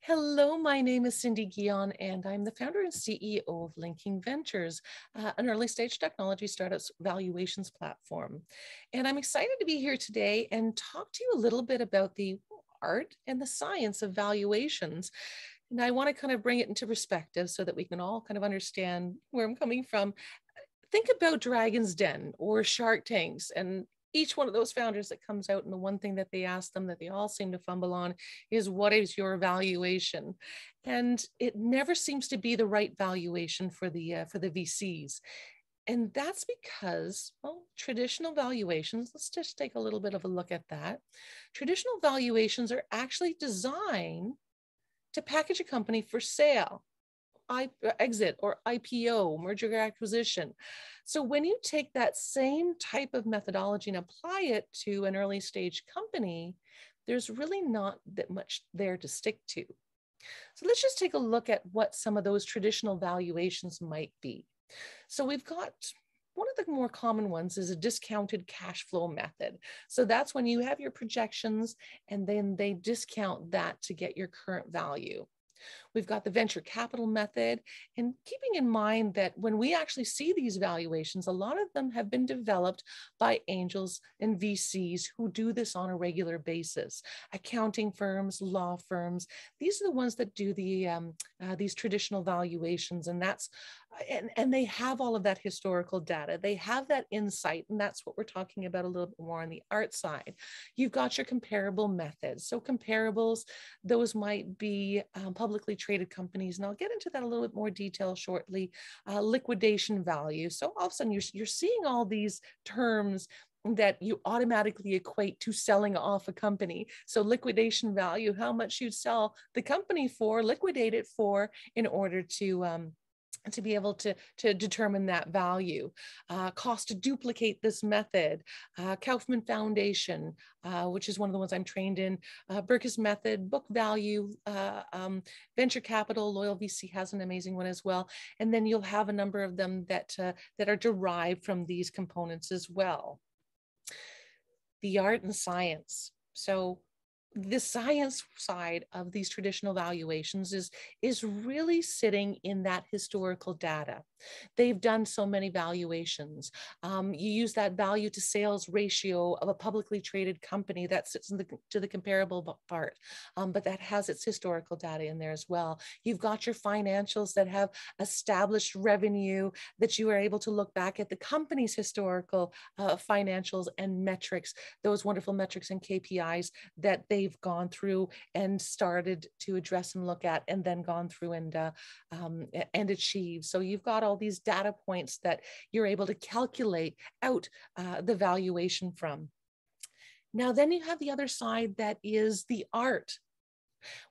Hello, my name is Cindy Guyon, and I'm the founder and CEO of LinkingVentures, an early stage technology startups valuations platform. And I'm excited to be here today and talk to you a little bit about the art and the science of valuations. And I want to kind of bring it into perspective so that we can all kind of understand where I'm coming from. Think about Dragon's Den or Shark Tanks, and each one of those founders that comes out, and the one thing that they ask them that they all seem to fumble on is, what is your valuation? And it never seems to be the right valuation for the VCs. And that's because, well, traditional valuations, let's just take a little bit of a look at that. Traditional valuations are actually designed to package a company for sale, exit or IPO, merger or acquisition. So when you take that same type of methodology and apply it to an early stage company, there's really not that much there to stick to. So let's just take a look at what some of those traditional valuations might be. So we've got one of the more common ones is a discounted cash flow method. So that's when you have your projections and then they discount that to get your current value. We've got the venture capital method, and keeping in mind that when we actually see these valuations, a lot of them have been developed by angels and VCs who do this on a regular basis. Accounting firms, law firms, these are the ones that do these traditional valuations, and and they have all of that historical data. They have that insight, and that's what we're talking about a little bit more on the art side. You've got your comparable methods. So comparables, those might be publicly traded companies, and I'll get into that a little bit more detail shortly. Liquidation value. So all of a sudden you're seeing all these terms that you automatically equate to selling off a company. So liquidation value, how much you'd sell the company for, liquidate it for, in order to be able to determine that value. Cost to duplicate this method. Kaufman Foundation, which is one of the ones I'm trained in. Berkus method, book value, venture capital, Loyal VC has an amazing one as well. And then you'll have a number of them that are derived from these components as well. The art and science. So the science side of these traditional valuations is really sitting in that historical data. They've done so many valuations. You use that value to sales ratio of a publicly traded company that sits to the comparable part, but that has its historical data in there as well. You've got your financials that have established revenue that you are able to look back at the company's historical financials and metrics, those wonderful metrics and KPIs that they've gone through and started to address and look at, and then gone through and achieve. So you've got all these data points that you're able to calculate out the valuation from. Now, then you have the other side that is the art.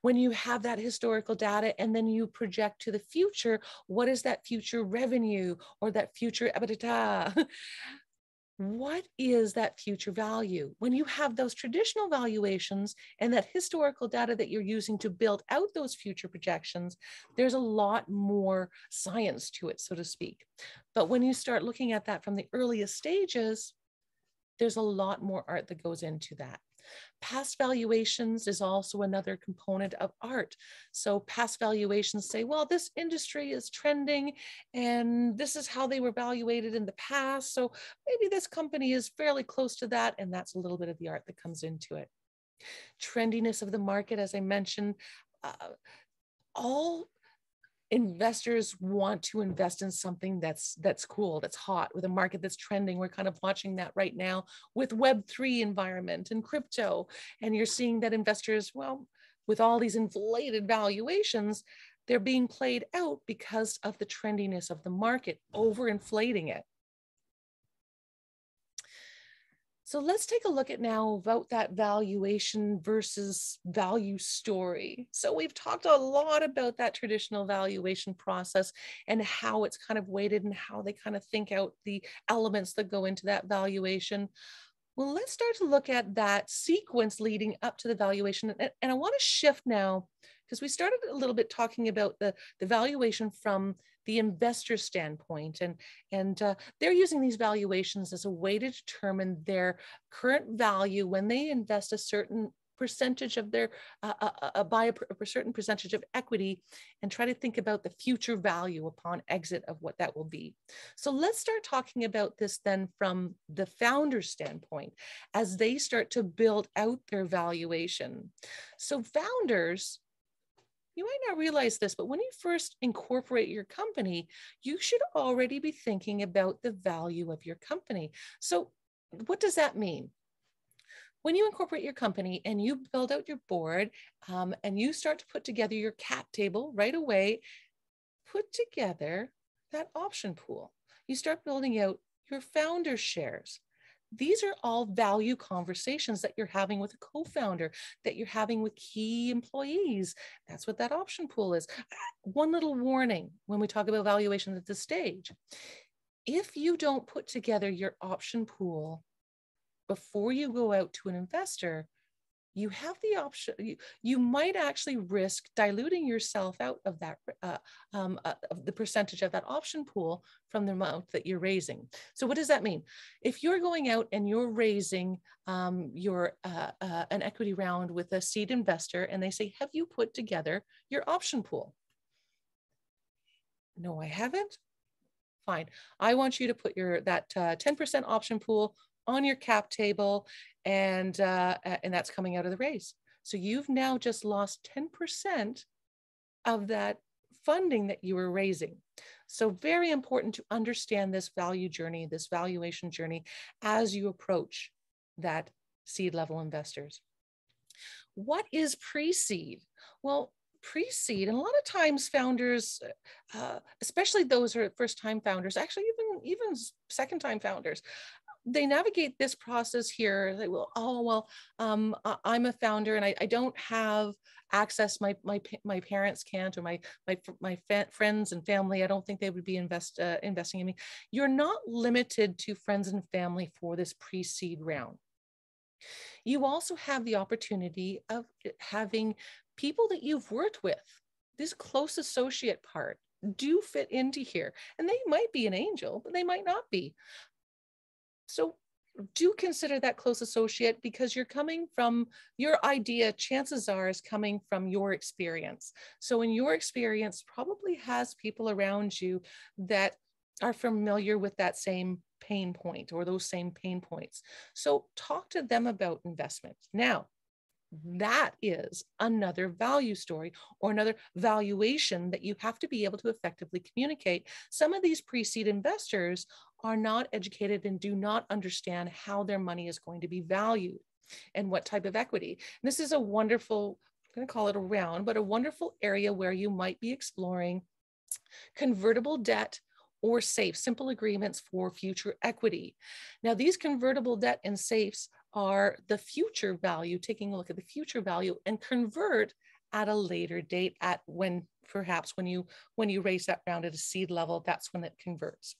When you have that historical data and then you project to the future, what is that future revenue or that future EBITDA? What is that future value? When you have those traditional valuations and that historical data that you're using to build out those future projections, there's a lot more science to it, so to speak. But when you start looking at that from the earliest stages, there's a lot more art that goes into that. Past valuations is also another component of art. So past valuations say, well, this industry is trending and this is how they were evaluated in the past. So maybe this company is fairly close to that. And that's a little bit of the art that comes into it. Trendiness of the market, as I mentioned, all investors want to invest in something that's cool, that's hot, with a market that's trending. We're kind of watching that right now with Web3 environment and crypto. And you're seeing that investors, well, with all these inflated valuations, they're being played out because of the trendiness of the market, overinflating it. So let's take a look at now about that valuation versus value story. So we've talked a lot about that traditional valuation process and how it's kind of weighted and how they kind of think out the elements that go into that valuation. Well, let's start to look at that sequence leading up to the valuation. And I want to shift now, because we started a little bit talking about the valuation from the investor standpoint, and they're using these valuations as a way to determine their current value when they invest a certain percentage of their, buy a certain percentage of equity and try to think about the future value upon exit of what that will be. So let's start talking about this then from the founder standpoint as they start to build out their valuation. So founders, you might not realize this, but when you first incorporate your company, you should already be thinking about the value of your company. So what does that mean? When you incorporate your company and you build out your board and you start to put together your cap table right away, put together that option pool. You start building out your founder shares. These are all value conversations that you're having with a co-founder, that you're having with key employees. That's what that option pool is. One little warning when we talk about valuations at this stage. If you don't put together your option pool before you go out to an investor, you have the option, you might actually risk diluting yourself out of that, of the percentage of that option pool from the amount that you're raising. So what does that mean? If you're going out and you're raising an equity round with a seed investor and they say, have you put together your option pool? No, I haven't. Fine. I want you to put that 10% option pool on your cap table, and that's coming out of the raise. So you've now just lost 10% of that funding that you were raising. So very important to understand this value journey, this valuation journey, as you approach that seed level investors. What is pre-seed? Well, pre-seed, and a lot of times founders, especially those who are first-time founders, actually even second-time founders, they navigate this process here. They will, oh, well, I'm a founder and I don't have access. My parents can't, or my friends and family, I don't think they would be investing in me. You're not limited to friends and family for this pre-seed round. You also have the opportunity of having people that you've worked with. This close associate part do fit into here, and they might be an angel, but they might not be. So do consider that close associate, because you're coming from your idea, chances are, is coming from your experience. So in your experience, probably has people around you that are familiar with that same pain point or those same pain points. So talk to them about investment. Now, that is another value story or another valuation that you have to be able to effectively communicate. Some of these pre-seed investors are not educated and do not understand how their money is going to be valued and what type of equity. And this is a wonderful, I'm going to call it a round, but a wonderful area where you might be exploring convertible debt or SAFE, simple agreements for future equity. Now, these convertible debt and SAFEs are the future value, taking a look at the future value, and convert at a later date, at when perhaps when you raise that round at a seed level, that's when it converts.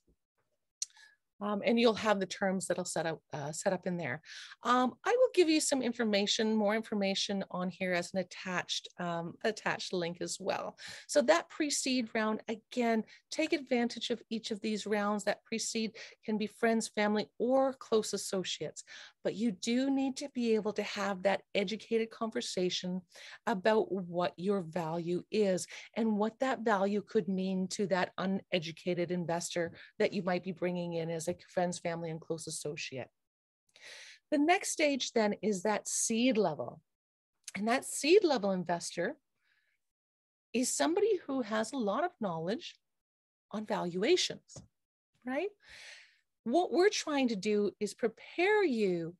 And you'll have the terms that'll set up in there. I will give you some information, more information on here as an attached link as well. So that pre-seed round, again, take advantage of each of these rounds. That pre-seed can be friends, family, or close associates. But you do need to be able to have that educated conversation about what your value is and what that value could mean to that uneducated investor that you might be bringing in as a friends, family, and close associate. The next stage then is that seed level. And that seed level investor is somebody who has a lot of knowledge on valuations, right? What we're trying to do is prepare you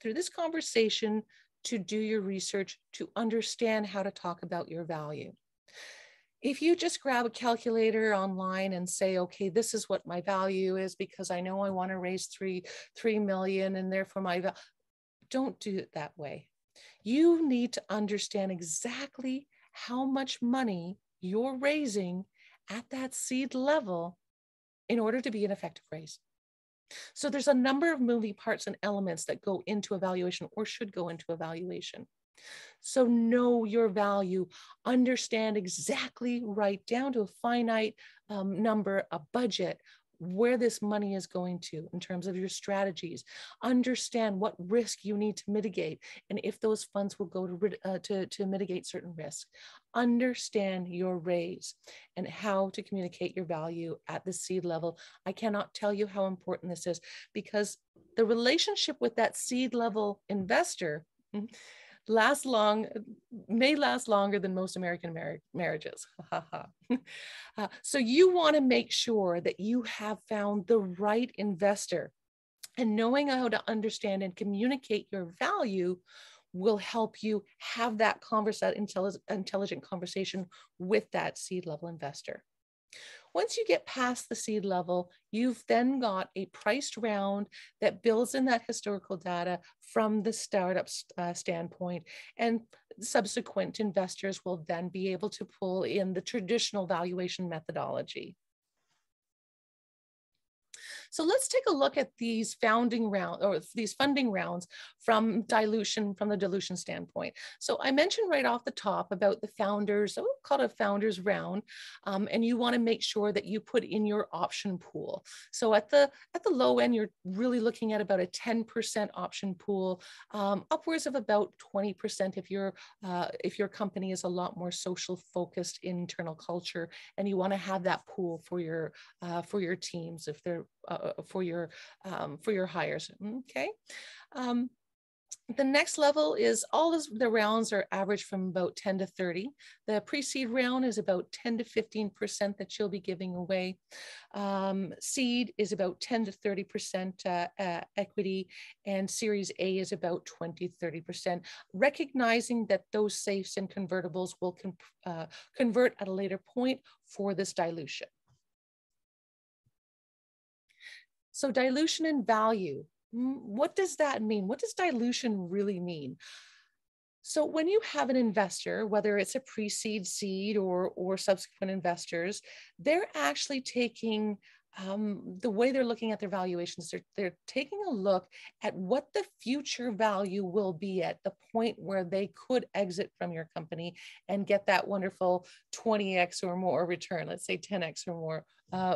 through this conversation to do your research, to understand how to talk about your value. If you just grab a calculator online and say, okay, this is what my value is because I know I want to raise 3 million and therefore my value, don't do it that way. You need to understand exactly how much money you're raising at that seed level in order to be an effective raise. So there's a number of moving parts and elements that go into evaluation or should go into evaluation. So know your value, understand exactly, right down to a finite number, a budget, where this money is going to in terms of your strategies, understand what risk you need to mitigate, and if those funds will go to mitigate certain risks. Understand your raise and how to communicate your value at the seed level. I cannot tell you how important this is, because the relationship with that seed level investor may last longer than most American marriages. So you want to make sure that you have found the right investor, and knowing how to understand and communicate your value will help you have that intelligent conversation with that seed level investor. Once you get past the seed level, you've then got a priced round that builds in that historical data from the startup standpoint, and subsequent investors will then be able to pull in the traditional valuation methodology. So let's take a look at these funding rounds from the dilution standpoint. So I mentioned right off the top about the founders, so we'll call it a founders round, and you want to make sure that you put in your option pool. So at the low end, you're really looking at about a 10% option pool, upwards of about 20% if your company is a lot more social focused internal culture, and you want to have that pool for your teams if they're for your hires. Okay. The next level is the rounds are averaged from about 10 to 30. The pre-seed round is about 10 to 15% that you'll be giving away. Seed is about 10 to 30% equity, and Series A is about 20 to 30%, recognizing that those safes and convertibles will convert at a later point for this dilution. So dilution in value, what does that mean? What does dilution really mean? So when you have an investor, whether it's a pre-seed, seed, or subsequent investors, they're actually taking the way they're looking at their valuations, they're taking a look at what the future value will be at the point where they could exit from your company and get that wonderful 20x or more return, let's say 10x or more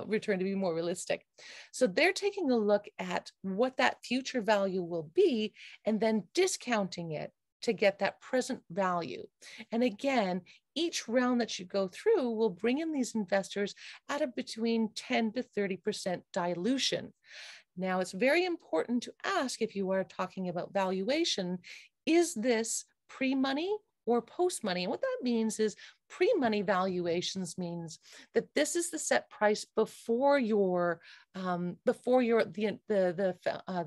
return to be more realistic. So they're taking a look at what that future value will be and then discounting it to get that present value. And again, each round that you go through will bring in these investors at a between 10 to 30% dilution. Now, it's very important to ask, if you are talking about valuation, is this pre-money or post-money? And what that means is pre-money valuations means that this is the set price before the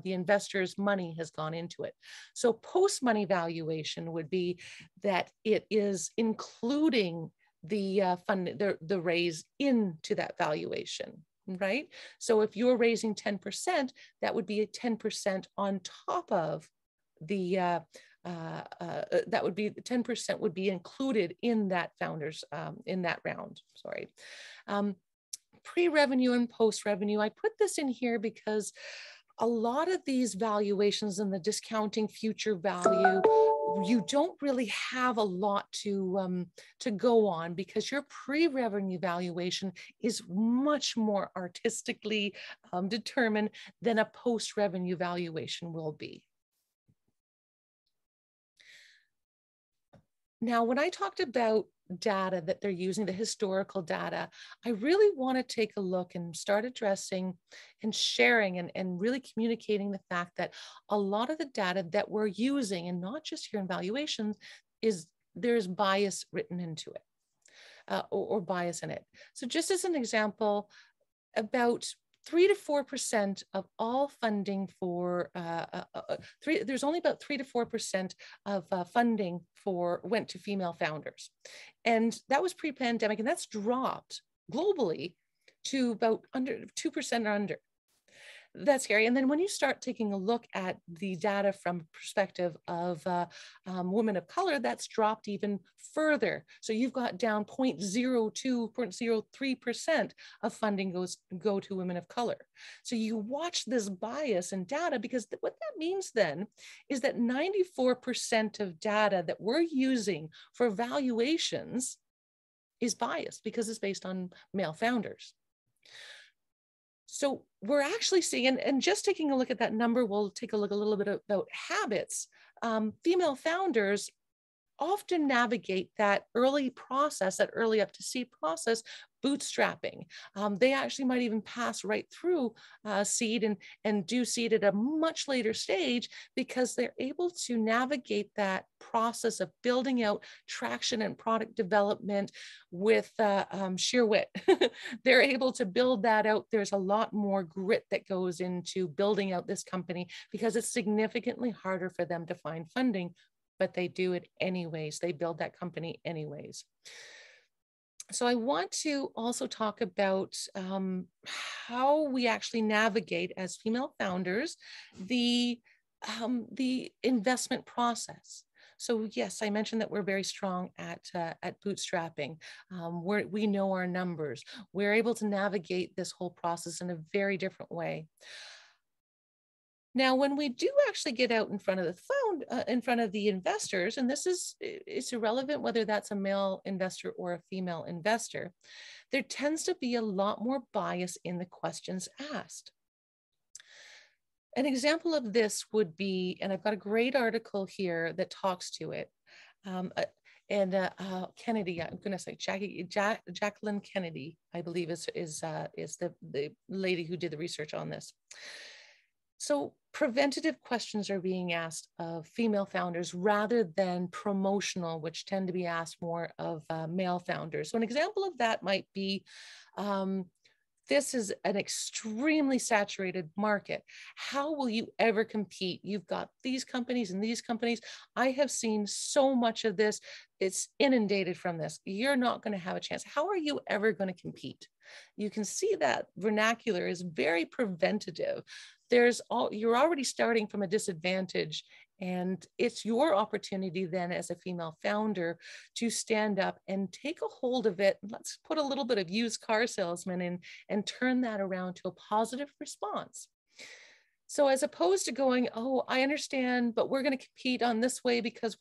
investor's money has gone into it. So post-money valuation would be that it is including the raise into that valuation. Right? So if you're raising 10%, that would be a 10% on top of that would be 10% would be included in that founders in that round. Sorry. Pre-revenue and post-revenue. I put this in here because a lot of these valuations and the discounting future value, you don't really have a lot to go on, because your pre-revenue valuation is much more artistically determined than a post-revenue valuation will be. Now, when I talked about data that they're using, the historical data, I really want to take a look and start addressing and sharing and really communicating the fact that a lot of the data that we're using, and not just here in valuations, there's bias written into it or bias in it. So just as an example, about 3 to 4% of all funding for there's only about 3 to 4% of funding went to female founders, and that was pre-pandemic, and that's dropped globally to about under 2% or under. That's scary. And then when you start taking a look at the data from perspective of women of color, that's dropped even further. So you've got down 0.02, 0.03% of funding go to women of color. So you watch this bias in data, because what that means then is that 94% of data that we're using for valuations is biased because it's based on male founders. So we're actually seeing, and just taking a look at that number, we'll take a look a little bit about habits. Female founders often navigate that early process, that early up to seed process, bootstrapping. They actually might even pass right through seed and do seed at a much later stage because they're able to navigate that process of building out traction and product development with sheer wit. They're able to build that out. There's a lot more grit that goes into building out this company because it's significantly harder for them to find funding, but they do it anyways. They build that company anyways. So I want to also talk about how we actually navigate as female founders the investment process. So yes, I mentioned that we're very strong at bootstrapping. We know our numbers. We're able to navigate this whole process in a very different way. Now, when we do actually get out in front of in front of the investors, and it's irrelevant whether that's a male investor or a female investor, there tends to be a lot more bias in the questions asked. An example of this would be, and I've got a great article here that talks to it. Kennedy, I'm going to say Jacqueline Kennedy, I believe is the lady who did the research on this. So preventative questions are being asked of female founders rather than promotional, which tend to be asked more of male founders. So an example of that might be, this is an extremely saturated market. How will you ever compete? You've got these companies and these companies. I have seen so much of this. It's inundated from this. You're not going to have a chance. How are you ever going to compete? You can see that vernacular is very preventative. You're already starting from a disadvantage, and it's your opportunity then as a female founder to stand up and take a hold of it. Let's put a little bit of used car salesman in and turn that around to a positive response. So as opposed to going, oh, I understand, but we're going to compete on this way because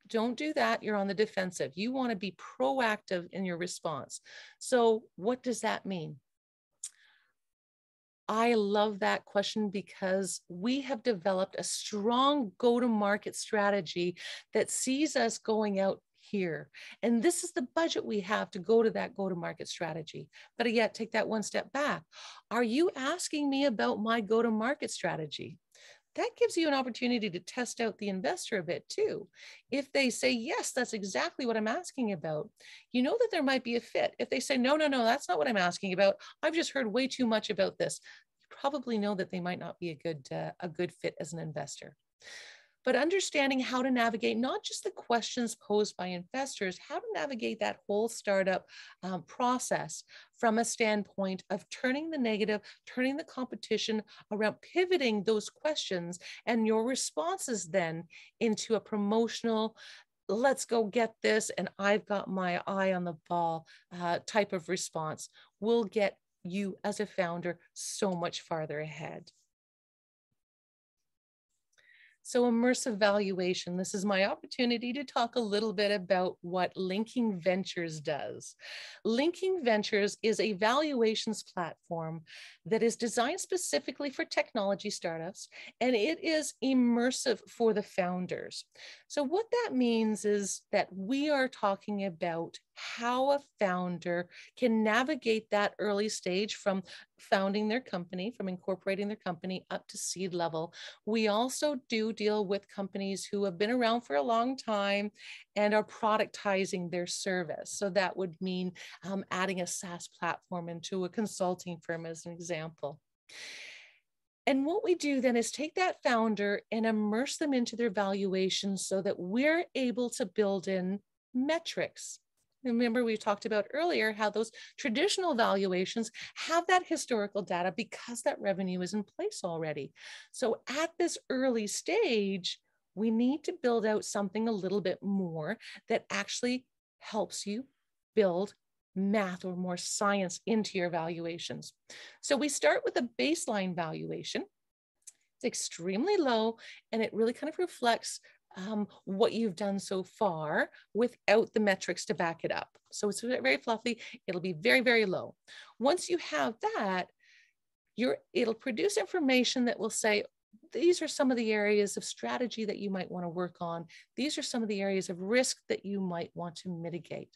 don't do that. You're on the defensive. You want to be proactive in your response. So what does that mean? I love that question because we have developed a strong go-to-market strategy that sees us going out here. And this is the budget we have to go to that go-to-market strategy. But yet, take that one step back. Are you asking me about my go-to-market strategy? That gives you an opportunity to test out the investor a bit too. If they say, yes, that's exactly what I'm asking about, you know that there might be a fit. If they say, no, that's not what I'm asking about, I've just heard way too much about this, you probably know that they might not be a good fit as an investor. But understanding how to navigate not just the questions posed by investors, how to navigate that whole startup process from a standpoint of turning the negative, turning the competition around, pivoting those questions and your responses then into a promotional, let's go get this, and I've got my eye on the ball type of response will get you as a founder so much farther ahead. So immersive valuation, this is my opportunity to talk a little bit about what LinkingVentures does. LinkingVentures is a valuations platform that is designed specifically for technology startups, and it is immersive for the founders. So what that means is that we are talking about how a founder can navigate that early stage from founding their company, from incorporating their company up to seed level. We also do deal with companies who have been around for a long time and are productizing their service. So that would mean adding a SaaS platform into a consulting firm as an example. And what we do then is take that founder and immerse them into their valuation so that we're able to build in metrics. Remember, we talked about earlier how those traditional valuations have that historical data because that revenue is in place already. So at this early stage, we need to build out something a little bit more that actually helps you build math or more science into your valuations. So we start with a baseline valuation. It's extremely low, and it really kind of reflects what you've done so far without the metrics to back it up. So it's very fluffy. It'll be very, very low. Once you have that, it'll produce information that will say, these are some of the areas of strategy that you might want to work on. These are some of the areas of risk that you might want to mitigate.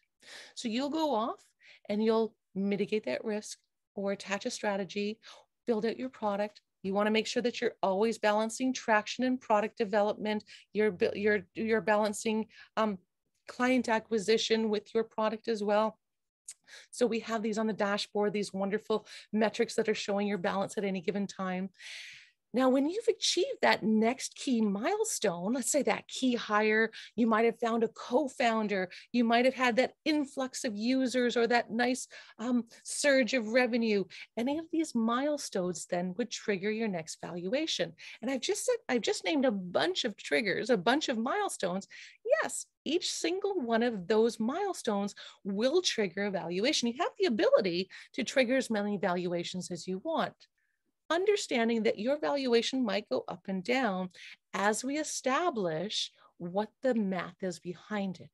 So you'll go off and you'll mitigate that risk or attach a strategy, build out your product. You want to make sure that you're always balancing traction and product development. You're balancing client acquisition with your product as well. So we have these on the dashboard, these wonderful metrics that are showing your balance at any given time. Now, when you've achieved that next key milestone, let's say that key hire, you might have found a co-founder, you might have had that influx of users or that nice surge of revenue. Any of these milestones then would trigger your next valuation. And I've just named a bunch of triggers, a bunch of milestones. Yes, each single one of those milestones will trigger a valuation. You have the ability to trigger as many valuations as you want, understanding that your valuation might go up and down as we establish what the math is behind it.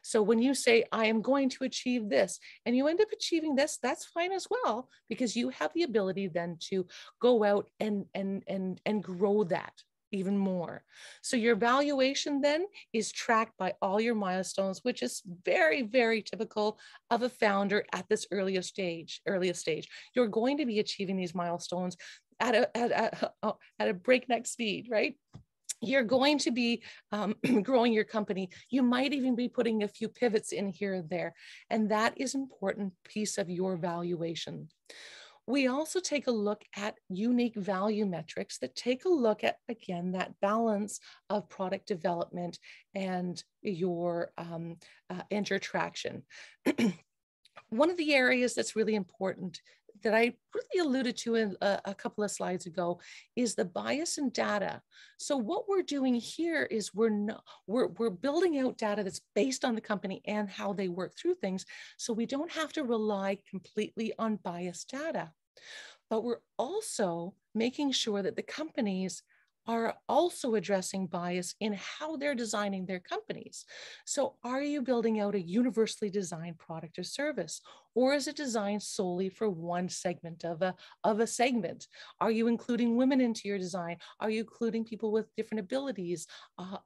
So when you say, I am going to achieve this, and you end up achieving this, that's fine as well, because you have the ability then to go out and grow that even more. So your valuation then is tracked by all your milestones, which is very, very typical of a founder at this earliest stage. You're going to be achieving these milestones at a breakneck speed, right? You're going to be growing your company. You might even be putting a few pivots in here and there. And that is an important piece of your valuation. We also take a look at unique value metrics that take a look at, again, that balance of product development and your traction. One of the areas that's really important that I really alluded to in a couple of slides ago is the bias in data. So what we're doing here is we're building out data that's based on the company and how they work through things, so we don't have to rely completely on biased data. But we're also making sure that the companies are also addressing bias in how they're designing their companies. So are you building out a universally designed product or service? Or is it designed solely for one segment of a segment? Are you including women into your design? Are you including people with different abilities?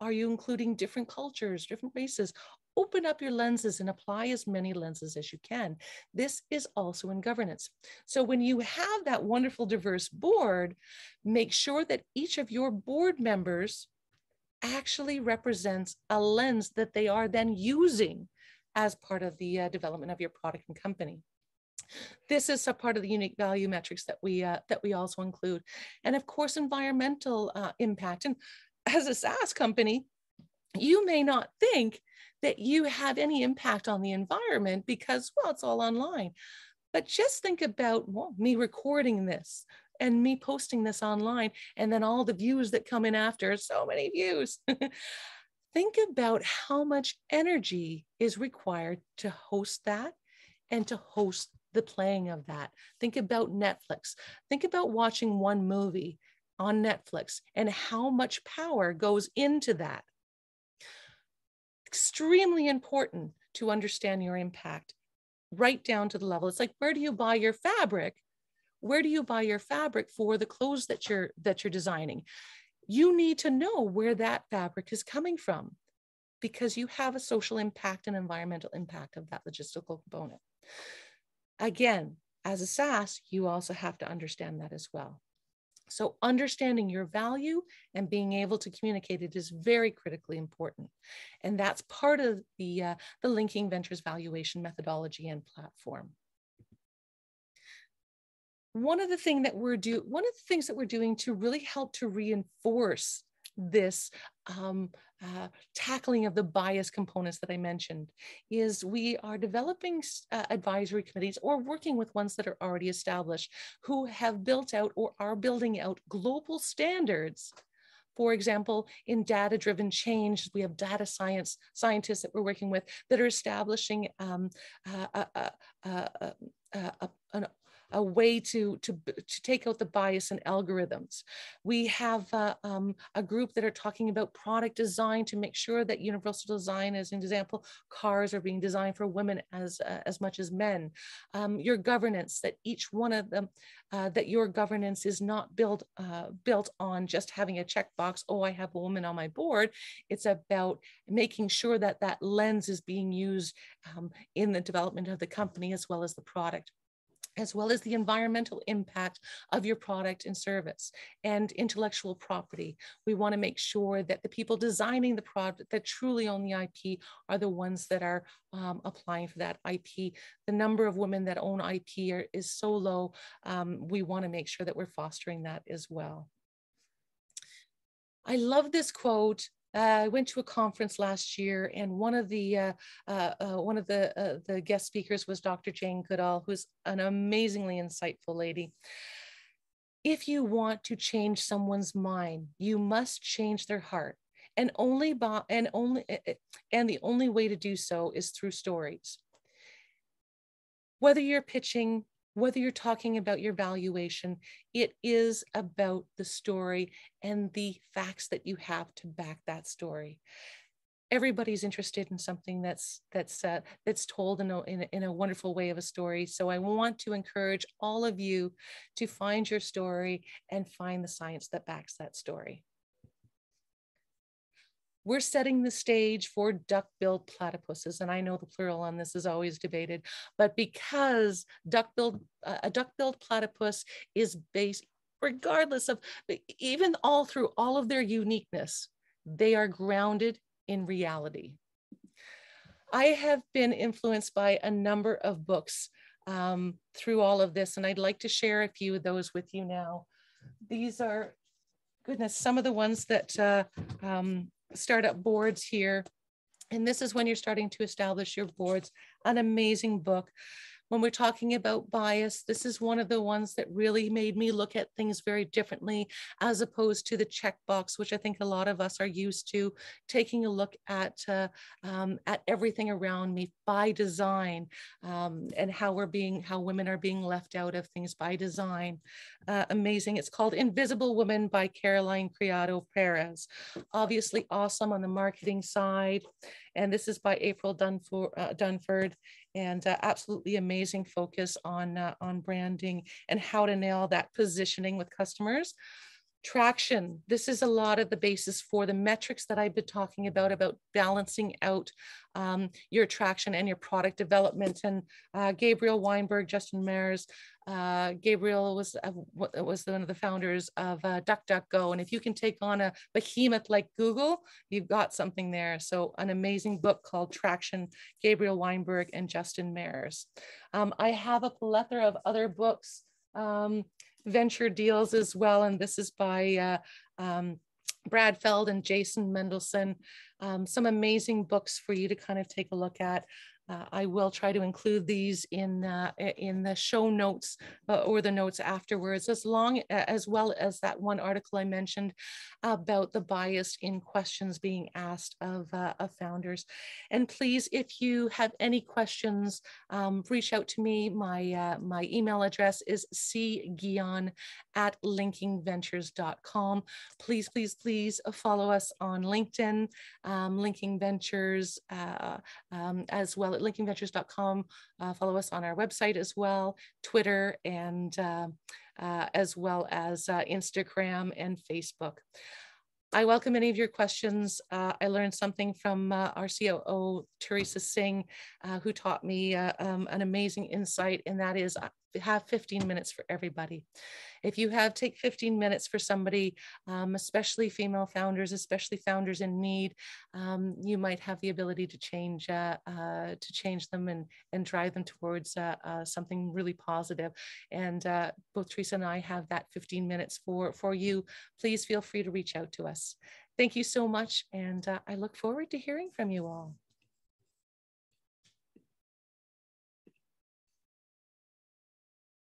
Are you including different cultures, different races? Open up your lenses and apply as many lenses as you can. This is also in governance. So when you have that wonderful diverse board, make sure that each of your board members actually represents a lens that they are then using as part of the development of your product and company. This is a part of the unique value metrics that we also include. And of course, environmental impact. And as a SaaS company, you may not think that you have any impact on the environment because, well, it's all online. But just think about, well, me recording this and me posting this online, and then all the views that come in after, so many views. Think about how much energy is required to host that and to host the playing of that. Think about Netflix. Think about watching one movie on Netflix and how much power goes into that. Extremely important to understand your impact right down to the level. It's like, where do you buy your fabric? Where do you buy your fabric for the clothes that you're designing? You need to know where that fabric is coming from, because you have a social impact and environmental impact of that logistical component. Again, as a SaaS, you also have to understand that as well. So understanding your value and being able to communicate it is very critically important. And that's part of the LinkingVentures valuation methodology and platform. One of the things that we're doing to really help to reinforce this tackling of the bias components that I mentioned is we are developing advisory committees or working with ones that are already established who have built out or are building out global standards. For example, in data-driven change, we have data scientists that we're working with that are establishing a way to take out the bias in algorithms. We have a group that are talking about product design to make sure that universal design, as an example, cars are being designed for women as much as men. Your governance, that each one of them, that your governance is not built on just having a checkbox, oh, I have a woman on my board. It's about making sure that that lens is being used in the development of the company as well as the product, as well as the environmental impact of your product and service, and intellectual property. We want to make sure that the people designing the product that truly own the IP are the ones that are applying for that IP. The number of women that own IP is so low. We want to make sure that we're fostering that as well. I love this quote. I went to a conference last year, and one of the guest speakers was Dr. Jane Goodall, who's an amazingly insightful lady. If you want to change someone's mind, you must change their heart, and the only way to do so is through stories. Whether you're pitching, whether you're talking about your valuation, it is about the story and the facts that you have to back that story. Everybody's interested in something that's told in a wonderful way of a story. So I want to encourage all of you to find your story and find the science that backs that story. We're setting the stage for duck-billed platypuses, and I know the plural on this is always debated, but because a duck-billed platypus is based, regardless of, even all through all of their uniqueness, they are grounded in reality. I have been influenced by a number of books through all of this, and I'd like to share a few of those with you now. These are, goodness, some of the ones that startup boards here. And this is when you're starting to establish your boards. An amazing book. When we're talking about bias, this is one of the ones that really made me look at things very differently, as opposed to the checkbox, which I think a lot of us are used to, taking a look at everything around me by design, and how women are being left out of things by design. Amazing. It's called Invisible Woman by Caroline Criado Perez. Obviously awesome on the marketing side. And this is by April Dunford, and absolutely amazing focus on branding and how to nail that positioning with customers. Traction. This is a lot of the basis for the metrics that I've been talking about balancing out your traction and your product development. And Gabriel Weinberg, Justin Mares, Gabriel was one of the founders of DuckDuckGo. And if you can take on a behemoth like Google, you've got something there. So an amazing book called Traction, Gabriel Weinberg and Justin Mares. I have a plethora of other books, venture deals as well, and this is by Brad Feld and Jason Mendelson. Some amazing books for you to kind of take a look at. I will try to include these in the show notes or the notes afterwards, as well as that one article I mentioned about the bias in questions being asked of founders. And please, if you have any questions, reach out to me. My email address is cguyon@linkingventures.com. Please, please, please follow us on LinkedIn, Linking Ventures, as well at linkingventures.com. Follow us on our website as well, Twitter, and as well as Instagram and Facebook. I welcome any of your questions. I learned something from our COO, Teresa Singh, who taught me an amazing insight, and that is have 15 minutes for everybody. If you take 15 minutes for somebody, especially female founders, especially founders in need, you might have the ability to change them and drive them towards something really positive. And both Teresa and I have that 15 minutes for you. Please feel free to reach out to us. Thank you so much, and I look forward to hearing from you all.